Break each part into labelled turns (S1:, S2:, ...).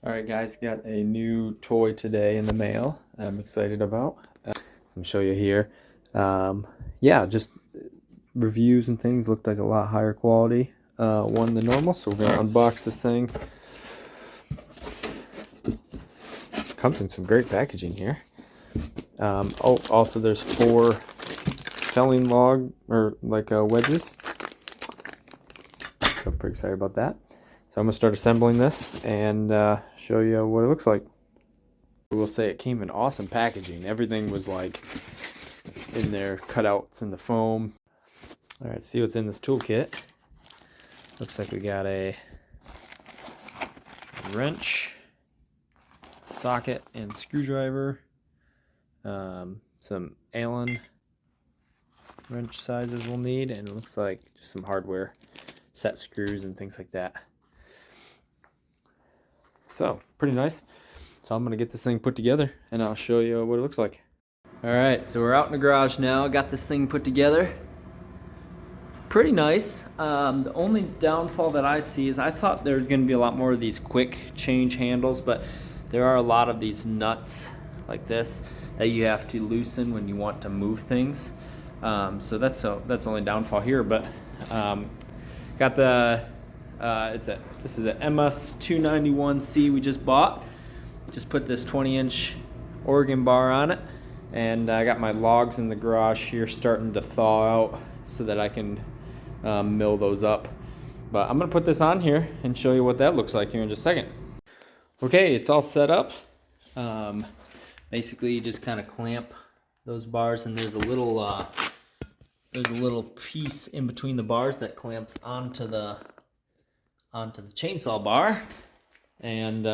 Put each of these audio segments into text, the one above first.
S1: Alright guys, got a new toy today in the mail I'm excited about. Let me show you here. Yeah, just reviews and things looked like a lot higher quality one than normal, so we're going to unbox this thing. Comes in some great packaging here. Oh, also there's 4 felling log, or like wedges. So I'm pretty excited about that. So I'm going to start assembling this and show you what it looks like. I will say it came in awesome packaging. Everything was like in there, cutouts in the foam. Alright, see what's in this toolkit. Looks like we got a wrench, socket and screwdriver, some Allen wrench sizes we'll need, and it looks like just some hardware, set screws and things like that. So, pretty nice. So I'm going to get this thing put together and I'll show you what it looks like. Alright, so we're out in the garage now. Got this thing put together. Pretty nice. The only downfall that I see is I thought there was going to be a lot more of these quick change handles, but there are a lot of these nuts like this that you have to loosen when you want to move things. So that's the only downfall here, but got the this is an MS291c we just bought. Just put this 20-inch Oregon bar on it, and I got my logs in the garage here starting to thaw out so that I can mill those up. But I'm gonna put this on here and show you what that looks like here in just a second. Okay, it's all set up. Basically, you just kind of clamp those bars, and there's a little piece in between the bars that clamps onto the chainsaw bar. And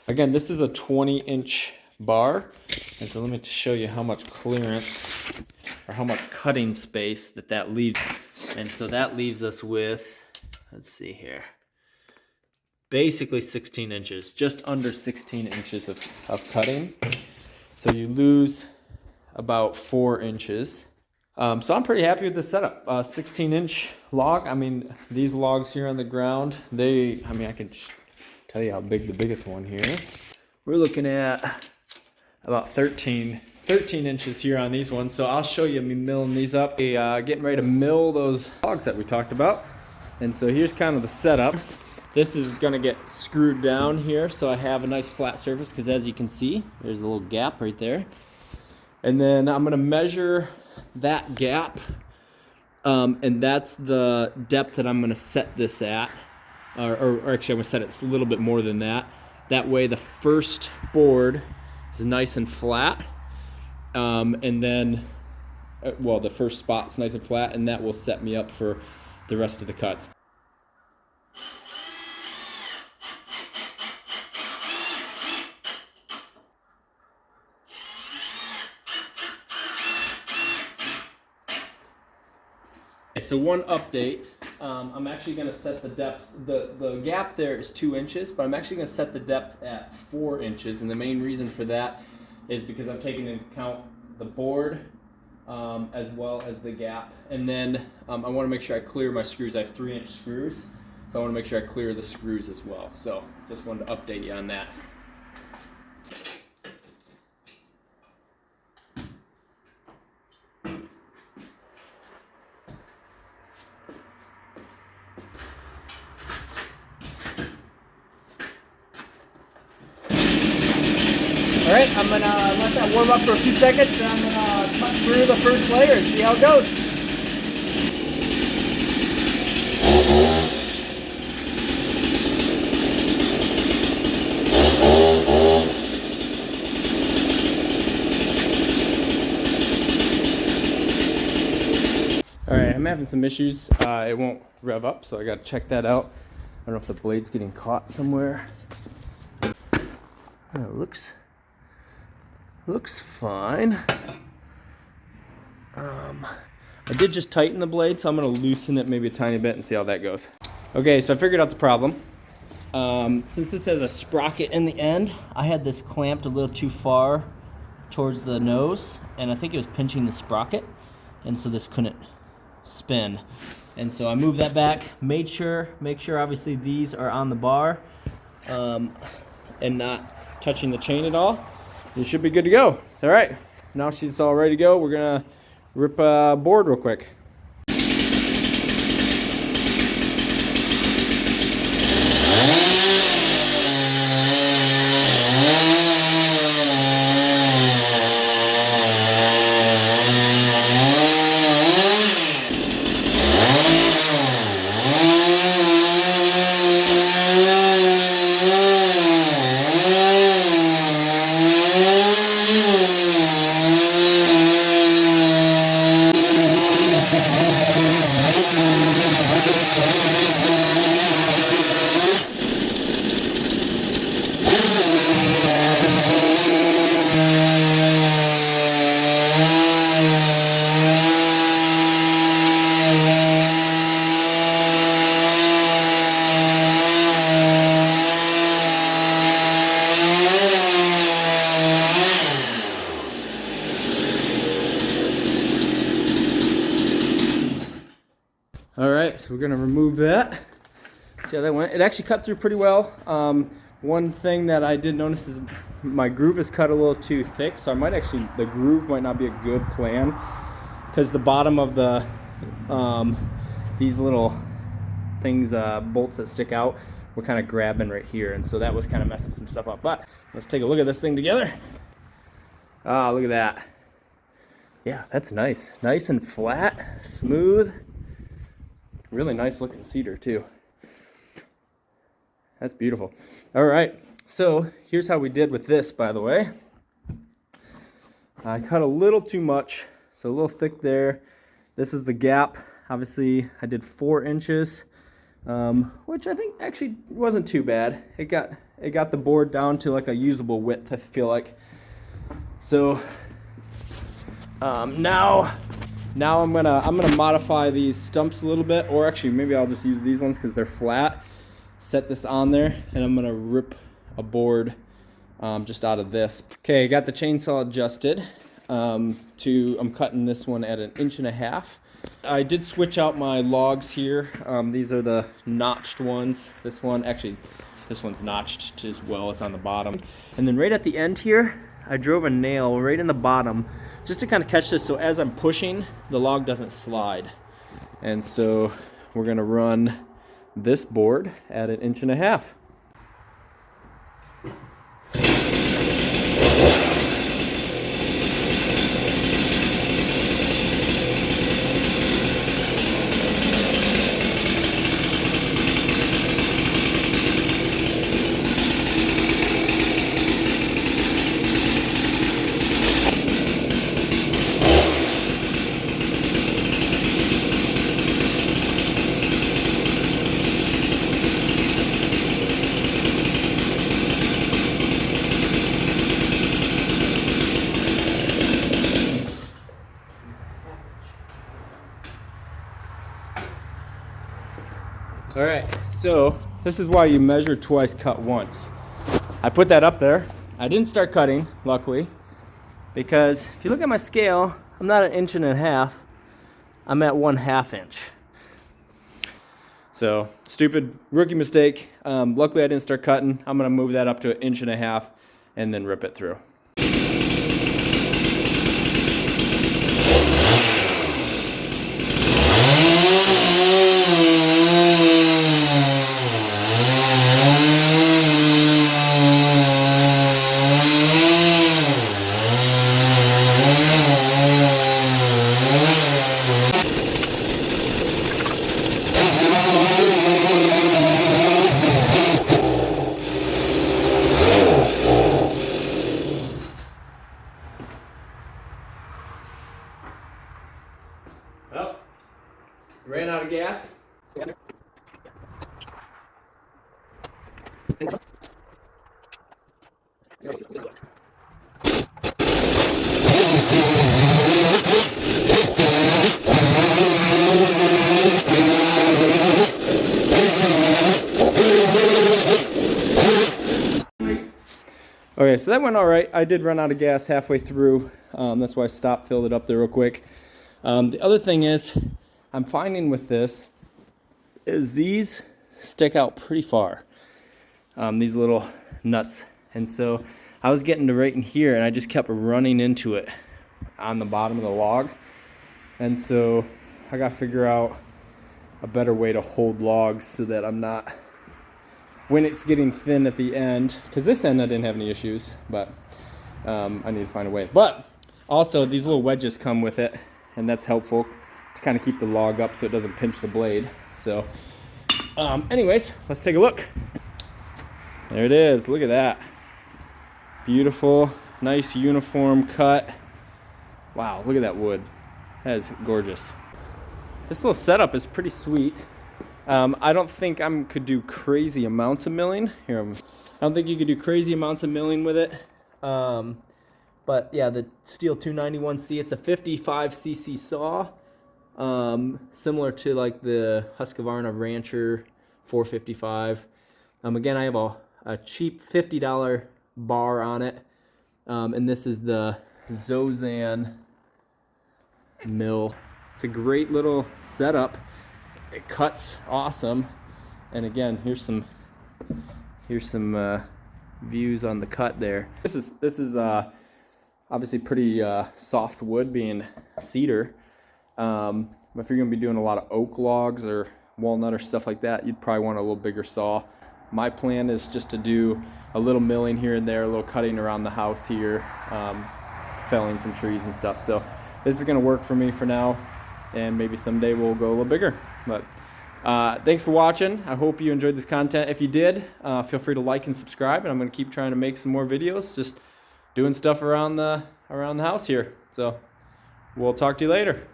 S1: again, this is a 20-inch bar, and so let me show you how much clearance or how much cutting space that leaves. And so that leaves us with, let's see here, basically 16 inches, just under 16 inches of cutting. So you lose about 4 inches. So I'm pretty happy with this setup. 16-inch log. I mean, these logs here on the ground, I can tell you how big the biggest one here is. We're looking at about 13 inches here on these ones. So I'll show you me milling these up. Getting ready to mill those logs that we talked about. And so here's kind of the setup. This is going to get screwed down here so I have a nice flat surface, because as you can see, there's a little gap right there. And then I'm going to measure that gap, and that's the depth that I'm going to set this at, or actually I'm going to set it a little bit more than that. That way the first board is nice and flat, and then the first spot's nice and flat, and that will set me up for the rest of the cuts. So one update, I'm actually going to set the depth, the gap there is 2 inches, but I'm actually going to set the depth at 4 inches, and the main reason for that is because I'm taking into account the board as well as the gap. And then I want to make sure I clear my screws. I have 3-inch screws, so I want to make sure I clear the screws as well. So just wanted to update you on that. All right, I'm gonna let that warm up for a few seconds, and I'm gonna cut through the first layer and see how it goes. All right, I'm having some issues. It won't rev up, so I gotta check that out. I don't know if the blade's getting caught somewhere. Oh, looks fine. I did just tighten the blade, so I'm going to loosen it maybe a tiny bit and see how that goes. Okay, so I figured out the problem. Since this has a sprocket in the end, I had this clamped a little too far towards the nose, and I think it was pinching the sprocket, and so this couldn't spin. And so I moved that back, make sure obviously these are on the bar. and not touching the chain at all, you should be good to go. So, all right, now she's all ready to go. We're gonna rip a board real quick. All right, so we're gonna remove that. See how that went? It actually cut through pretty well. One thing that I did notice is my groove is cut a little too thick, so the groove might not be a good plan, because the bottom of the these little things, bolts that stick out, we're kind of grabbing right here, and so that was kind of messing some stuff up. But let's take a look at this thing together. Ah, look at that. Yeah, that's nice. Nice and flat, smooth. Really nice looking cedar too. That's beautiful. All right, so here's how we did with this, by the way. I cut a little too much, so a little thick there. This is the gap. Obviously, I did 4 inches, which I think actually wasn't too bad. It got the board down to like a usable width, I feel like. So now I'm gonna modify these stumps a little bit, or actually maybe I'll just use these ones because they're flat. Set this on there, and I'm gonna rip a board just out of this. Okay, I got the chainsaw adjusted. I'm cutting this one at 1.5 inches. I did switch out my logs here. These are the notched ones. This one's notched as well. It's on the bottom. And then right at the end here, I drove a nail right in the bottom just to kind of catch this, so as I'm pushing, the log doesn't slide. And so we're gonna run this board at 1.5 inches. All right, so this is why you measure twice, cut once. I put that up there. I didn't start cutting, luckily, because if you look at my scale, I'm not 1.5 inches. I'm at 1/2 inch. So, stupid rookie mistake. Luckily, I didn't start cutting. I'm gonna move that up to 1.5 inches and then rip it through. Well, ran out of gas. Okay, so that went all right. I did run out of gas halfway through. That's why I stopped, filled it up there real quick. The other thing is, I'm finding with this, is these stick out pretty far. these little nuts. And so I was getting to right in here, and I just kept running into it on the bottom of the log. And so I got to figure out a better way to hold logs so that I'm not, when it's getting thin at the end, because this end I didn't have any issues, but I need to find a way. But also these little wedges come with it, and that's helpful to kind of keep the log up so it doesn't pinch the blade. So anyways, let's take a look. There it is. Look at that. Beautiful, nice uniform cut. Wow, look at that wood. That is gorgeous. This little setup is pretty sweet. I don't think I could do crazy amounts of milling. Here, I don't think you could do crazy amounts of milling with it. But yeah, the Stihl 291c, it's a 55cc saw. Similar to like the Husqvarna Rancher 455. Again, I have a cheap $50 bar on it. And this is the Chainsaw Mill. It's a great little setup. It cuts awesome. And again, here's some views on the cut there. This is obviously pretty soft wood, being cedar. If you're gonna be doing a lot of oak logs or walnut or stuff like that, you'd probably want a little bigger saw. My plan is just to do a little milling here and there, a little cutting around the house here, felling some trees and stuff. So this is gonna work for me for now, and maybe someday we'll go a little bigger. But thanks for watching. I hope you enjoyed this content. If you did, feel free to like and subscribe, and I'm gonna keep trying to make some more videos, just doing stuff around the house here. So we'll talk to you later.